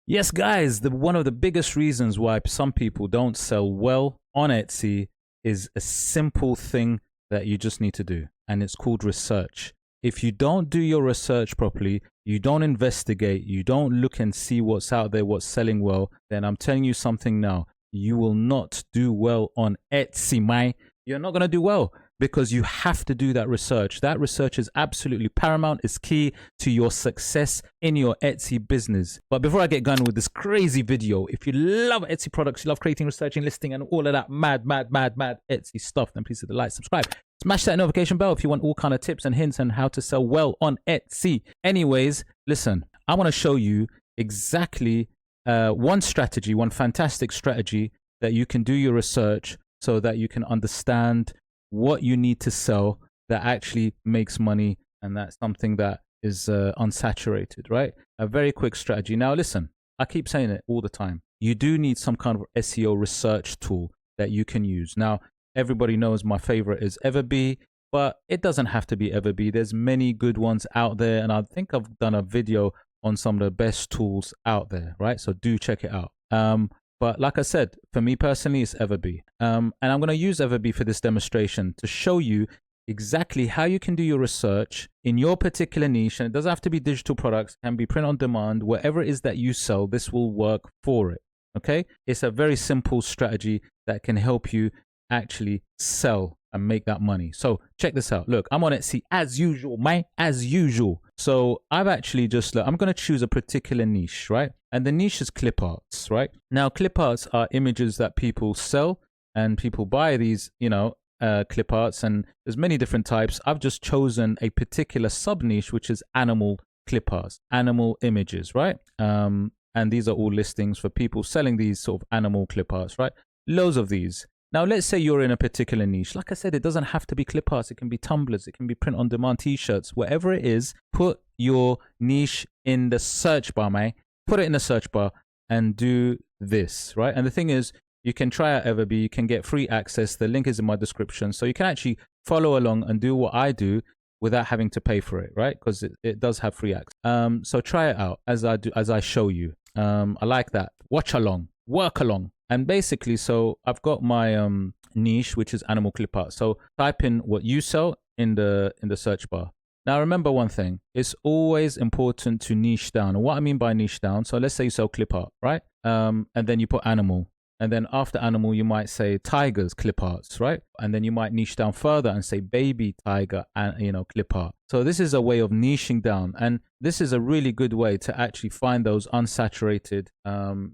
Yes, guys, one of the biggest reasons why some people don't sell well on Etsy is a simple thing that you just need to do, and it's called research. If you don't do your research properly, you don't investigate, you don't look and see what's out there, what's selling well, then I'm telling you something now. You will not do well on Etsy, man. You're not going to do well because you have to do that research. That research is absolutely paramount. It's key to your success in your Etsy business. But before I get going with this crazy video, if you love Etsy products, you love creating, researching, listing, and all of that mad Etsy stuff, then please hit the like, subscribe. Smash that notification bell if you want all kind of tips and hints on how to sell well on Etsy. Anyways, listen, I want to show you exactly one strategy, one fantastic strategy that you can do your research so that you can understand what you need to sell that actually makes money, and that's something that is unsaturated, right? A very quick strategy. Now, listen, I keep saying it all the time. You do need some kind of SEO research tool that you can use. Now, everybody knows my favorite is EverBee, but it doesn't have to be EverBee. There's many good ones out there, and I think I've done a video on some of the best tools out there, right? So do check it out. But like I said, for me personally, it's EverBee. And I'm going to use EverBee for this demonstration to show you exactly how you can do your research in your particular niche. And it doesn't have to be digital products, it can be print on demand, whatever it is that you sell, this will work for it. Okay? It's a very simple strategy that can help you actually sell and make that money. So check this out. Look, I'm on Etsy as usual, man, as usual. So I've actually just, I'm going to choose a particular niche, right? And the niche is clip arts, right? Now, clip arts are images that people sell and people buy these, clip arts, and there's many different types. I've just chosen a particular sub niche, which is animal clip arts, animal images, right? And these are all listings for people selling these sort of animal clip arts, right? Loads of these. Now, let's say you're in a particular niche. Like I said, it doesn't have to be clip arts. It can be tumblers. It can be print on demand t-shirts. Whatever it is, put your niche in the search bar, man. Put it in the search bar and do this, right? And the thing is, you can try out EverBee. You can get free access. The link is in my description. So you can actually follow along and do what I do without having to pay for it, right? Because it does have free access. So try it out as I show you. I like that. Watch along, work along. And basically, so I've got my niche, which is animal clip art. So type in what you sell in the search bar. Now, remember one thing. It's always important to niche down. And what I mean by niche down, so let's say you sell clip art, right? And then you put animal. And then after animal, you might say tigers clip arts, right? And then you might niche down further and say baby tiger and clip art. So this is a way of niching down. And this is a really good way to actually find those unsaturated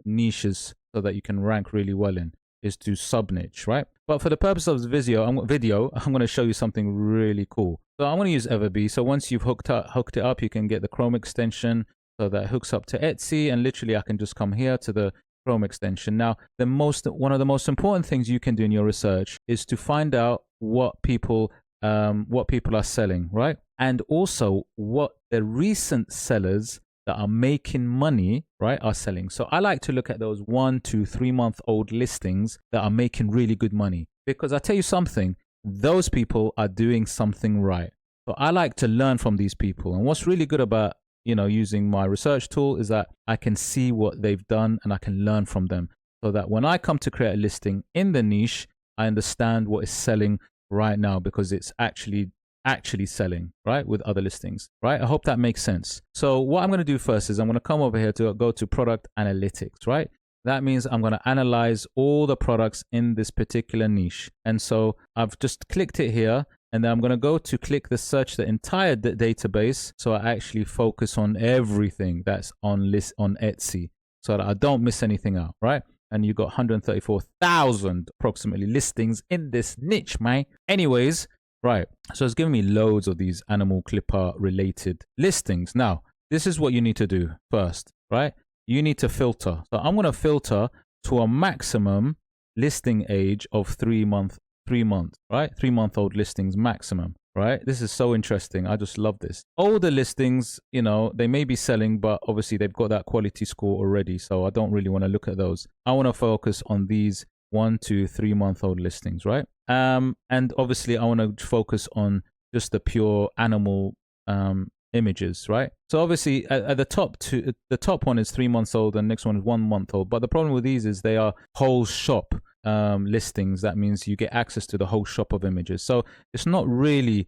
niches so that you can rank really well in, is to sub niche, right? But for the purpose of this video, I'm going to show you something really cool. So I'm going to use EverBee. So once you've hooked it up, you can get the Chrome extension so that hooks up to Etsy, and literally I can just come here to the Chrome extension. Now, one of the most important things you can do in your research is to find out what people are selling, right? And also what the recent sellers that are making money, right, are selling. So I like to look at those 1 to 3 month old listings that are making really good money, because I tell you something, those people are doing something right. So I like to learn from these people. And what's really good about using my research tool is that I can see what they've done and I can learn from them, so that when I come to create a listing in the niche, I understand what is selling right now, because it's actually selling, right, with other listings, right? I hope that makes sense. So what I'm going to do first is I'm going to come over here to go to product analytics, right? That means I'm going to analyze all the products in this particular niche. And so I've just clicked it here, and then I'm going to go to click the search the entire database, so I actually focus on everything that's on Etsy, so that I don't miss anything out, right? And you got 134,000 approximately listings in this niche, man. Anyways, right, so it's giving me loads of these animal clipper related listings. Now, this is what you need to do first, right? You need to filter. So I'm going to filter to a maximum listing age of 3 months, right? 3 month old listings maximum, right? This is so interesting. I just love this. Older listings, they may be selling, but obviously they've got that quality score already. So I don't really want to look at those. I want to focus on these 1 to 3 month old listings, right? And obviously I want to focus on just the pure animal images, right? So obviously at the top two, the top one is 3 months old and the next one is 1 month old. But the problem with these is they are whole shop listings. That means you get access to the whole shop of images. So it's not really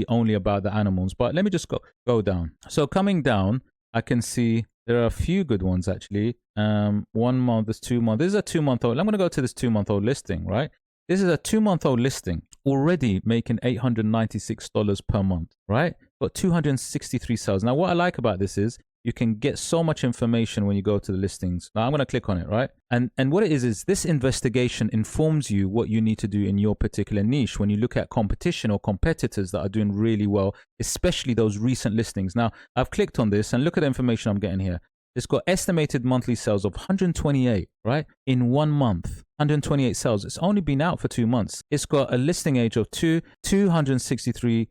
only about the animals. But let me just go down. So coming down, I can see there are a few good ones actually. 1 month, this 2 month. This is a 2 month old. I'm going to go to this 2 month old listing, right? This is a 2 month old listing, already making $896 per month, right? Got 263 sales. Now, what I like about this is you can get so much information when you go to the listings. Now, I'm going to click on it, right? And what it is this investigation informs you what you need to do in your particular niche when you look at competition or competitors that are doing really well, especially those recent listings. Now, I've clicked on this and look at the information I'm getting here. It's got estimated monthly sales of 128, right? In 1 month, 128 sales. It's only been out for 2 months. It's got a listing age of 263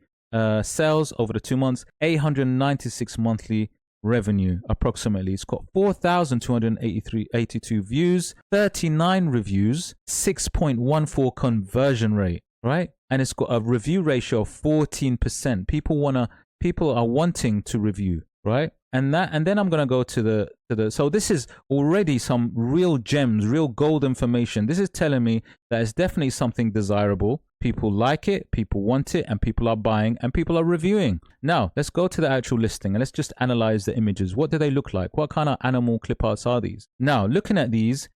sales over the 2 months, 896 monthly revenue approximately. It's got 4,282 views, 39 reviews, 6.14 conversion rate, right? And it's got a review ratio of 14%. People are wanting to review, right? And then I'm going to go to the so this is already some real gems, real gold information. This is telling me that it's definitely something desirable. People like it, people want it, and people are buying and people are reviewing. Now, let's go to the actual listing and let's just analyze the images. What do they look like? What kind of animal clip arts are these? Now, looking at these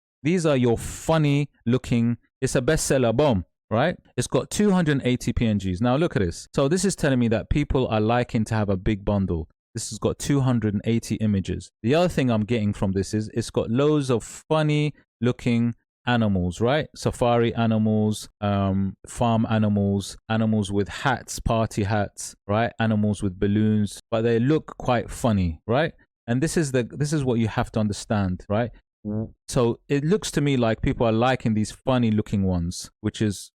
are your funny looking, it's a bestseller, boom, right? It's got 280 PNGs. Now, look at this. So this is telling me that people are liking to have a big bundle. This has got 280 images. The other thing I'm getting from this is it's got loads of funny looking animals, right? Safari animals, farm animals, animals with hats, party hats, right? Animals with balloons, but they look quite funny, right? And this is what you have to understand, right? So it looks to me like people are liking these funny looking ones, which is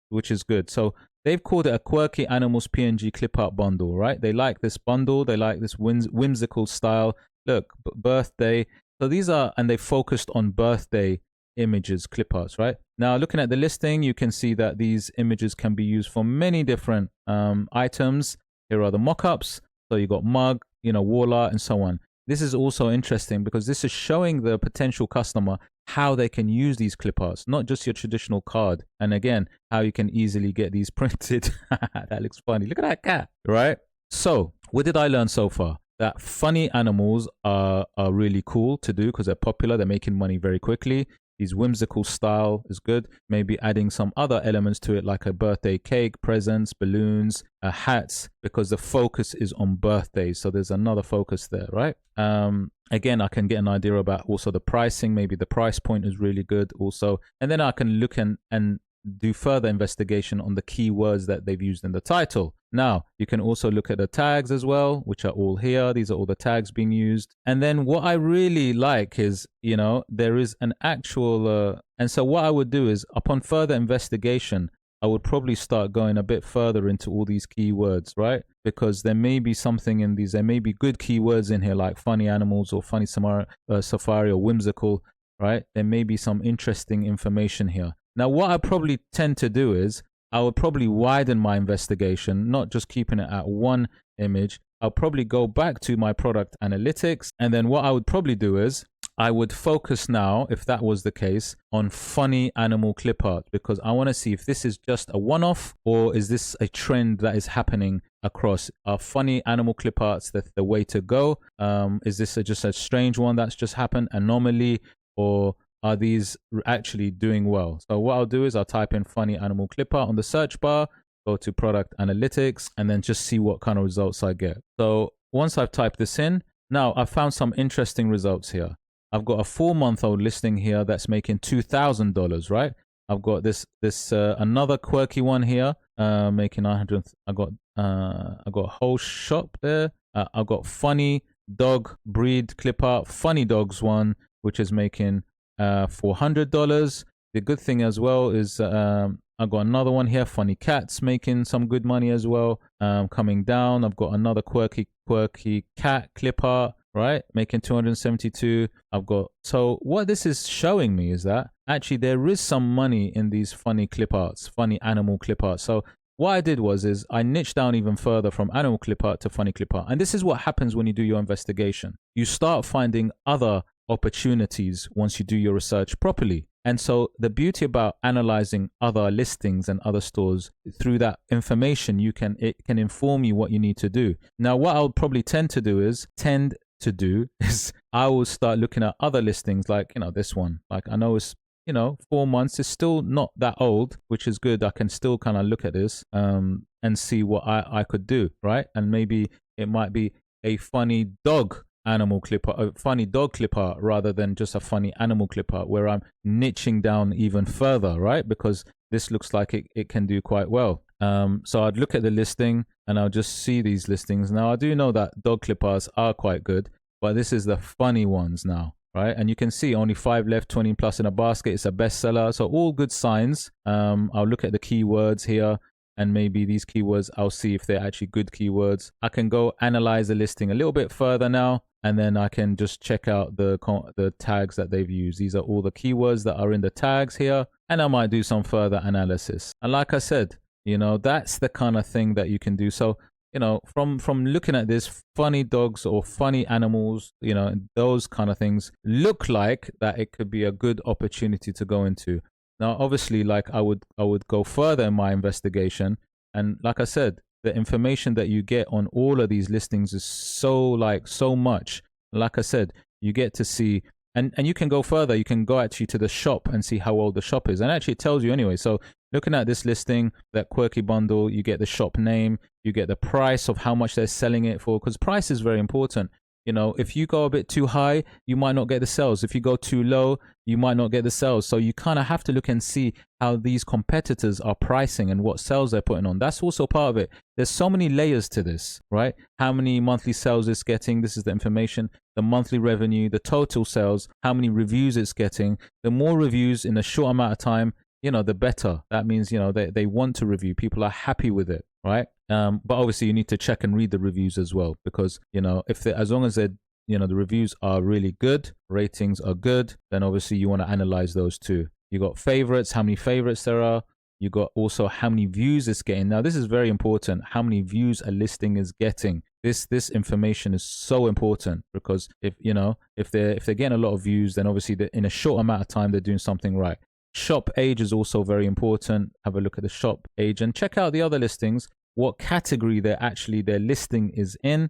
good. So they've called it a quirky animals PNG clip art bundle, right? They like this bundle. They like this whimsical style. Look, birthday. So these are, and they focused on birthday images, clip arts, right? Now, looking at the listing, you can see that these images can be used for many different items. Here are the mock-ups. So you got mug, wall art and so on. This is also interesting because this is showing the potential customer how they can use these clip arts, not just your traditional card. And again, how you can easily get these printed. That looks funny. Look at that cat, right? So what did I learn so far? That funny animals are really cool to do because they're popular. They're making money very quickly. These whimsical style is good. Maybe adding some other elements to it like a birthday cake, presents, balloons, hats, because the focus is on birthdays. So there's another focus there, right? Again, I can get an idea about also the pricing. Maybe the price point is really good also. And then I can look and do further investigation on the keywords that they've used in the title. Now, you can also look at the tags as well, which are all here. These are all the tags being used. And then what I really like is, there is an actual, and so what I would do is upon further investigation, I would probably start going a bit further into all these keywords, right? Because there may be something in these, there may be good keywords in here like funny animals or funny safari or whimsical, right? There may be some interesting information here. Now, what I probably tend to do is I would probably widen my investigation, not just keeping it at one image. I'll probably go back to my product analytics. And then what I would probably do is I would focus now, if that was the case, on funny animal clip art, because I want to see if this is just a one-off or is this a trend that is happening across. Are funny animal clip arts the way to go? Is this just a strange one that's just happened, anomaly, or are these actually doing well? So what I'll do is I'll type in funny animal clip art on the search bar, go to product analytics, and then just see what kind of results I get. So once I've typed this in, now I've found some interesting results here. I've got a 4-month-old listing here that's making $2,000, right? I've got this another quirky one here, making 900. I got a whole shop there. I've got funny dog breed clip art, funny dogs one, which is making $400. The good thing as well is I've got another one here, funny cats, making some good money as well. Coming down, I've got another quirky cat clip art, right, making 272. So what this is showing me is that actually there is some money in these funny clip arts, funny animal clip arts. So what I did is I niched down even further from animal clip art to funny clip art. And this is what happens when you do your investigation. You start finding other opportunities once you do your research properly. And so the beauty about analyzing other listings and other stores, through that information, it can inform you what you need to do. Now, what I'll probably tend to do is I will start looking at other listings, like, this one. Like, I know it's, 4 months. It's still not that old, which is good. I can still kind of look at this and see what I could do, right? And maybe it might be a funny dog animal clip art, a funny dog clip art, rather than just a funny animal clip art, where I'm niching down even further, right? Because this looks like it can do quite well. So I'd look at the listing and I'll just see these listings. Now, I do know that dog clip arts are quite good, but this is the funny ones now, right? And you can see only 5 left, 20 plus in a basket. It's a bestseller. So all good signs. I'll look at the keywords here, and maybe these keywords, I'll see if they're actually good keywords. I can go analyze the listing a little bit further now, and then I can just check out the tags that they've used. These are all the keywords that are in the tags here, and I might do some further analysis. And like I said, that's the kind of thing that you can do. So, from looking at this, funny dogs or funny animals, those kind of things look like that it could be a good opportunity to go into. Now, obviously, like I would go further in my investigation. And like I said, the information that you get on all of these listings is so much. Like I said, you get to see, and you can go further. You can go actually to the shop and see how old the shop is. And actually it tells you anyway. So looking at this listing, that quirky bundle, you get the shop name, you get the price of how much they're selling it for, because price is very important. If you go a bit too high, you might not get the sales. If you go too low, you might not get the sales. So you kind of have to look and see how these competitors are pricing and what sales they're putting on. That's also part of it. There's so many layers to this, right? How many monthly sales it's getting. This is the information, the monthly revenue, the total sales, how many reviews it's getting. The more reviews in a short amount of time, the better. That means, they want to review. People are happy with it, right? But obviously you need to check and read the reviews as well, because, as long as they're, the reviews are really good, ratings are good, then obviously you want to analyze those too. You got favorites, how many favorites there are. You got also how many views it's getting. Now, this is very important. How many views a listing is getting. This information is so important, because if they're getting a lot of views, then obviously in a short amount of time, they're doing something right. Shop age is also very important. Have a look at the shop age and check out the other listings, what category their listing is in,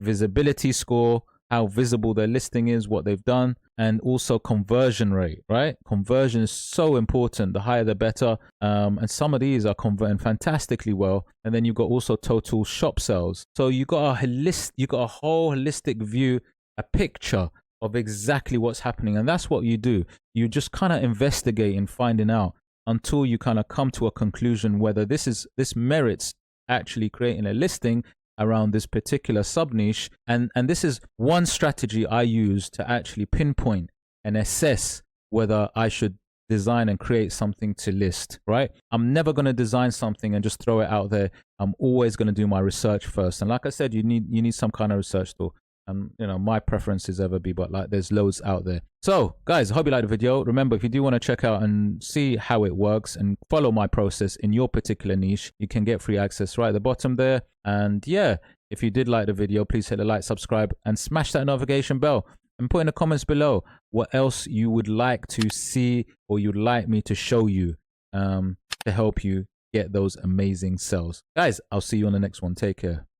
visibility score, how visible their listing is, what they've done, and also conversion rate, right? Conversion is so important. The higher, the better. And some of these are converting fantastically well. And then you've got also total shop sales. So you got a whole holistic view, a picture of exactly what's happening. And that's what you do. You just kind of investigate and finding out until you kind of come to a conclusion whether this merits actually creating a listing around this particular sub niche. And this is one strategy I use to actually pinpoint and assess whether I should design and create something to list, right? I'm never going to design something and just throw it out there. I'm always going to do my research first. And like I said, you need some kind of research tool. My preference is EverBee, but like there's loads out there. So guys, I hope you liked the video. Remember, if you do want to check out and see how it works and follow my process in your particular niche, you can get free access right at the bottom there. And yeah, if you did like the video, please hit the like, subscribe, and smash that notification bell. And put in the comments below what else you would like to see or you'd like me to show you to help you get those amazing sales. Guys, I'll see you on the next one. Take care.